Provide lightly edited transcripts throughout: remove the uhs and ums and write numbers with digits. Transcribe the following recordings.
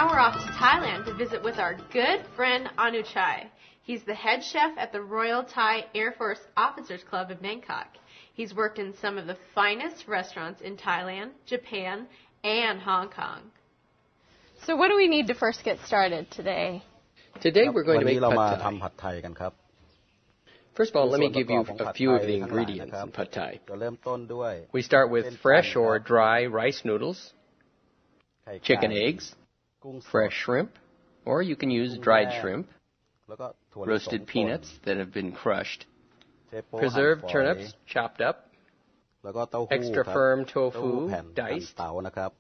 Now we're off to Thailand to visit with our good friend Anuchai. He's the head chef at the Royal Thai Air Force Officers Club in Bangkok. He's worked in some of the finest restaurants in Thailand, Japan, and Hong Kong. So what do we need to first get started today? Today we're going to make วันนี้เรามา pad ทำผัดไทยกันครับ thai. First of all, let me give you a few of the ingredients in pad thai. จะเริ่มต้นด้วย We start with fresh or dry rice noodles, ไข่ไก่ chicken eggs, กุ้งสด fresh shrimp, or you can use dried shrimp, แล้วก็ถั่วลิสง roasted ป่น peanuts that have been crushed, เทโป้หั่น preserved ฝอย turnips chopped up, แล้วก็เต้าหู้ extra ครับ firm เต้าหู้ tofu แผ่นหั่น diced, เต๋านะครับ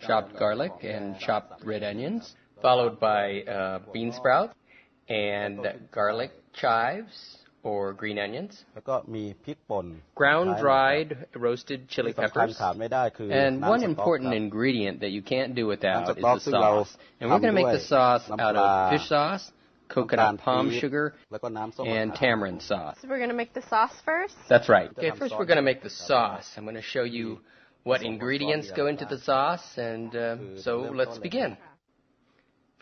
chopped garlic and chopped red onions, followed by bean sprouts and garlic chives or green onions, แล้วก็มีพริกป่น ground ท้ายนะครับ dried roasted chili ที่สำคัญ peppers. ขาดไม่ได้คือ And น้ำ one สต๊อก important ครับ ingredient that you can't do น้ำ without ส is ต๊อก the ซึ่งเรา sauce. And we're going to ทำ make ด้วย the sauce น้ำ out ปลา of fish sauce, น้ำตาล coconut palm ปี๊บ sugar, แล้วก็น้ำส้ม and มะขาม tamarind sauce. So we're going to make the sauce first? That's right. Okay, first we're going to make the sauce. I'm going to show you what ingredients go into the sauce, and so let's begin.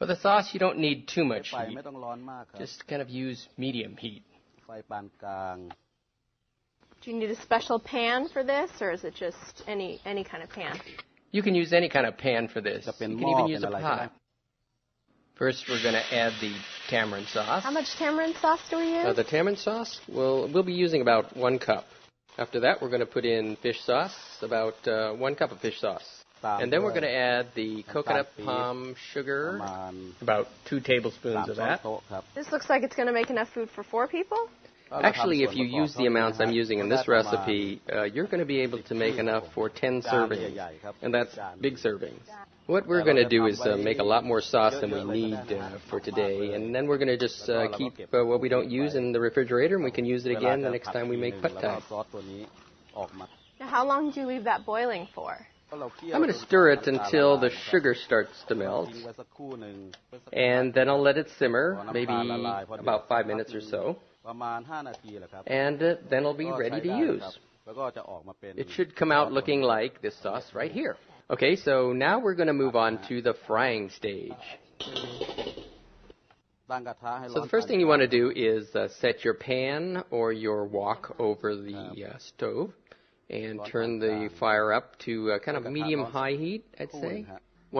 For the sauce, you don't need too much ไฟ heat. ไม่ต้องร้อนมากครับ Just kind of use medium heat. ไฟปานกลาง Do you need a special pan for this, or is it just any kind of pan? You can use any kind of pan for this. จะเป็น You ห can ม้อ even เป็ use น a อะไรก็ได้ pot. First, we're going to add the tamarind sauce. How much tamarind sauce do we use? The tamarind sauce, we'll be using about 1 cup. After that, we're going to put in fish sauce, about 1 cup of fish sauce. ตาม And then we're ด้วย going to add the coconut palm ประ sugar, มาณ about 2 3 tablespoons of ช้อน that. โต๊ะครับ This looks like it's going to make enough food for 4 people. Actually, if you use the amounts I'm using in this recipe, you're going to be able to make enough for 10 servings, and that's big servings. What we're going to do is make a lot more sauce than we need for today, and then we're going to just keep what we don't use in the refrigerator, and we can use it again the next time we make pad แล้วก็ thai. เอาซอสตัวนี้ออกมา Now, how long do you leave that boiling for? ก็เราเคี่ยว I'm going to stir it until the sugar starts to ทิ้ melt, งไว้สักครู่หนึ่ง and then I'll let it simmer, maybe about 5 minutes or so, ประมาณ5 นาทีแหละครับ and then it'll be ready to ก็ใช้ได้ use. ครับแล้วก็จะออกมาเป็น It should come out looking like this sauce right here. Okay, so now we're going to move on to the frying stage. ตั้งกระทะให้ร้อน So the first thing you want to do is set your pan or your wok over the stove and turn the fire up to kind of medium-high heat, I'd say.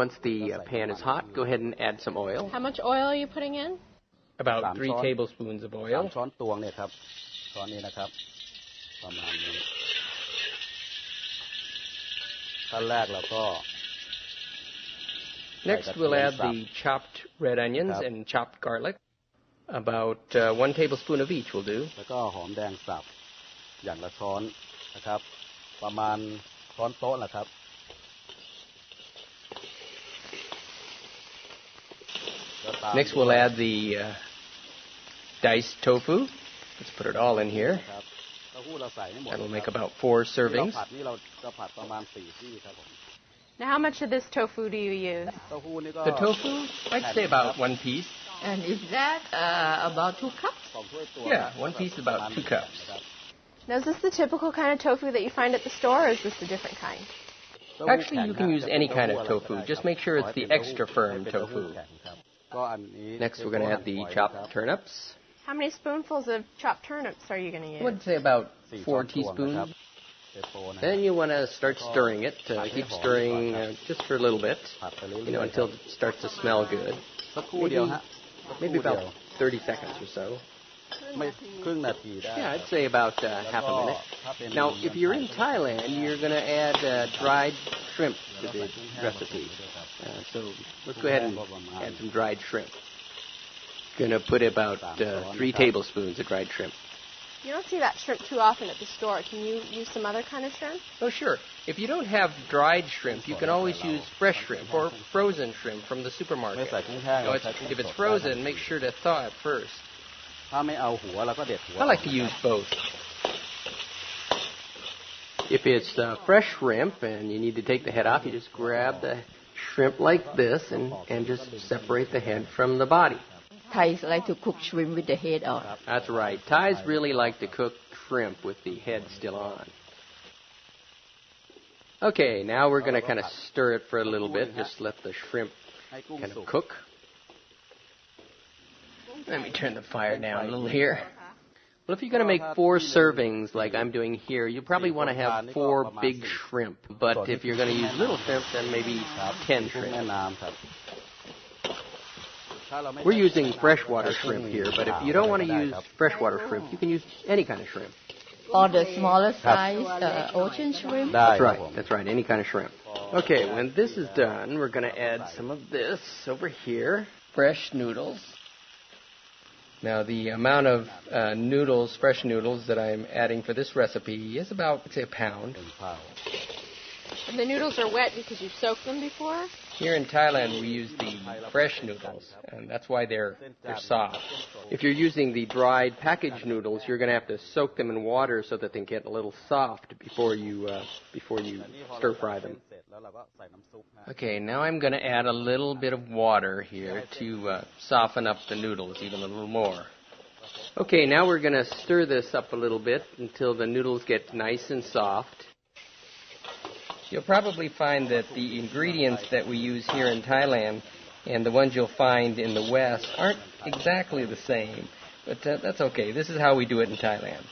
Once the pan is hot, go ahead and add some oil. How much oil are you putting in? About 3 tablespoons of 3 oil. ช้อนตวงเนี่ยครับช้อนนี้นะครับประมาณนี้ขั้นแรกเราก็ Next, we'll add the chopped red onions and chopped garlic. About 1 tablespoon of each will do. แล้วก็หอมแดงสับอย่างละช้อนนะครับ ประมาณช้อนโต๊ะแหละครับ Next, we'll add the diced tofu. Let's put it all in here. ครับเต้าหู้เราใส่ให้หมด That'll make about 4 ที่เรา servings. ผัดนี่เราจะผัดประมาณ4 ที่ครับผม Now, how much of this tofu do you use? เต้าหู้นี่ก็ The tofu, I'd say about 1 piece. And is that about 2 cups? 2 ถ้วยตวง Yeah, 1 piece about 2 cups. นะครับ Now, is this the typical kind of tofu that you find at the store, or is this a different kind? Actually, you can use any kind of tofu. Just make sure it's the extra firm tofu. Next, we're going to add the chopped turnips. How many spoonfuls of chopped turnips are you going to I use? would say about 4 teaspoons. Then you want to start stirring it. Keep stirring just for a little bit, until it starts to smell good. สักครู่เดียวฮะ Maybe about 30 seconds or so. ไม่ครึ่งนาทีได้ Yeah, I'd say about half a minute. Now, if you're in Thailand, you're going to add dried shrimp to the recipe. So let's go ahead and add some dried shrimp. Going to put about 3 tablespoons of dried shrimp. You don't see that shrimp too often at the store. Can you use some other kind of shrimp? Oh, sure. If you don't have dried shrimp, you can always use fresh shrimp or frozen shrimp from the ไม่ supermarket. ใส่กุ้งแห้ง Now, if it's frozen, make sure to thaw it first. ถ้าไม่เอาหัวเราก็เด็ดหัว I like to use both. If it's fresh shrimp and you need to take the head off, you just grab the shrimp like this and just separate the head from the body. Thais like to cook shrimp with the head out. That's right. Thais really like to cook shrimp with the head still on. Okay, now we're going to kind of stir it for a little bit. Just let the shrimp kind of cook. Let me turn the fire down a little here. Well, if you're going to make 4 servings like I'm doing here, you probably want to have 4 big shrimp. But if you're going to use little shrimp, then maybe 10 shrimp. We're using freshwater shrimp here, but if you don't want to use freshwater shrimp, you can use any kind of shrimp. Or the smaller size ocean shrimp? That's right, any kind of shrimp. Okay, when this is done, we're going to add some of this over here. Fresh noodles. Now, the amount of fresh noodles that I'm adding for this recipe is about, say, a pound. And the noodles are wet because you've soaked them before? Here in Thailand, we use the fresh noodles, and that's why they're soft. If you're using the dried packaged noodles, you're going to have to soak them in water so that they get a little soft before you stir fry them. Okay, now I'm going to add a little bit of water here to soften up the noodles even a little more. Okay, now we're going to stir this up a little bit until the noodles get nice and soft. You'll probably find that the ingredients that we use here in Thailand and the ones you'll find in the West aren't exactly the same, but that's okay. This is how we do it in Thailand.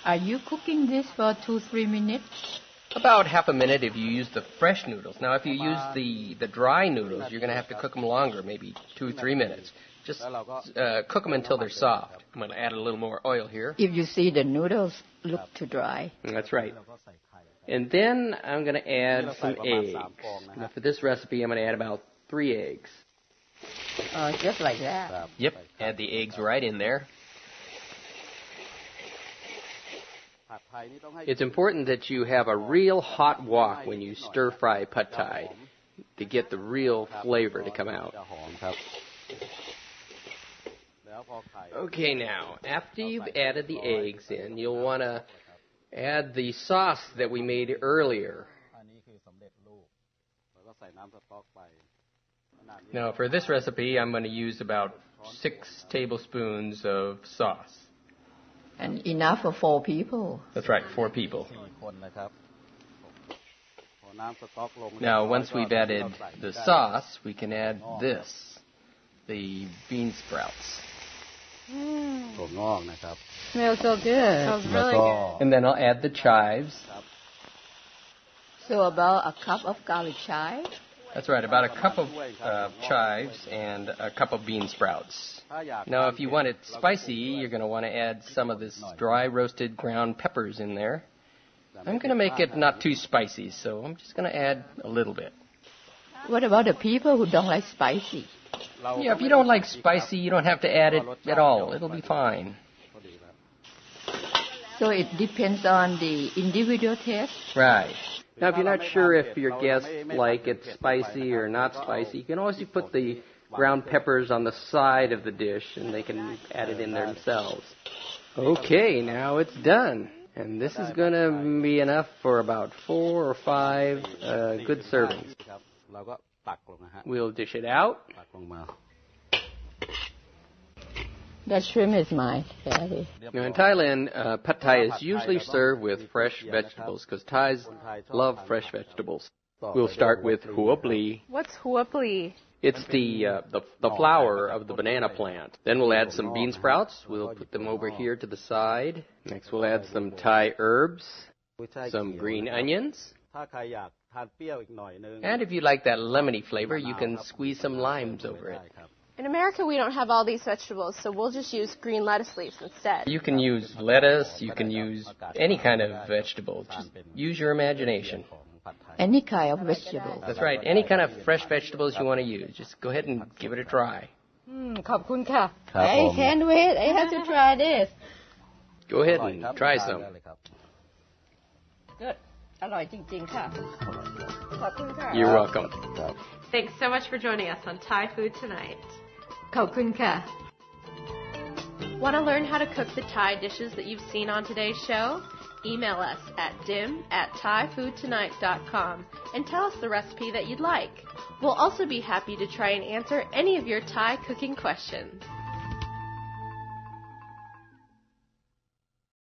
Are you cooking this for 2-3 minutes? About half a minute if you use the fresh noodles. Now, if you use the dry noodles, you're going to have to cook them longer, maybe 2-3 minutes. Just cook them until they're soft. I'm going to add a little more oil here. If you see the noodles look too dry. That's right. And then I'm going to add some eggs. Now, for this recipe, I'm going to add about 3 eggs. Just like that? Yep, add the eggs right in there. It's important that you have a real hot wok when you stir-fry pad thai to get the real flavor to come out. Okay, now, after you've added the eggs in, you'll want to add the sauce that we made earlier. Now, for this recipe, I'm going to use about 6 tablespoons of sauce. And enough for 4 people. That's right, 4 people. Now, once we've added the sauce, we can add this, the bean sprouts. Smells so good. Smells really good. And then I'll add the chives. So about a cup of garlic chive? That's right, about a cup of chives and a cup of bean sprouts. Now, if you want it spicy, you're going to want to add some of this dry roasted ground peppers in there. I'm going to make it not too spicy, so I'm just going to add a little bit. What about the people who don't like spicy? Yeah, if you don't like spicy, you don't have to add it at all. It'll be fine. So it depends on the individual taste? Right. Now, if you're not sure if your guests like it spicy or not spicy, you can always put the ground peppers on the side of the dish, and they can add it in there themselves. Okay, now it's done. And this is going to be enough for about 4 or 5 good servings. We'll dish it out. That shrimp is mine, Daddy. Now, in Thailand, pad thai is usually served with fresh vegetables because Thais love fresh vegetables. We'll start with hua pli. What's hua pli? It's the flower of the banana plant. Then we'll add some bean sprouts. We'll put them over here to the side. Next, we'll add some Thai herbs, some green onions. And if you like that lemony flavor, you can squeeze some limes over it. In America, we don't have all these vegetables, so we'll just use green lettuce leaves instead. You can use lettuce. You can use any kind of vegetable. Just use your imagination. Any kind of vegetable. That's right. Any kind of fresh vegetables you want to use. Just go ahead and give it a try. ขอบคุณค่ะ I can't wait. I have to try this. Go ahead and try some. Good. อร่อยจริงๆค่ะ ขอบคุณค่ะ You're welcome. Thanks so much for joining us on Thai Food Tonight. ขอบคุณค่ะ Want to learn how to cook the Thai dishes that you've seen on today's show? Email us at dim@thaifoodtonight.com and tell us the recipe that you'd like. We'll also be happy to try and answer any of your Thai cooking questions.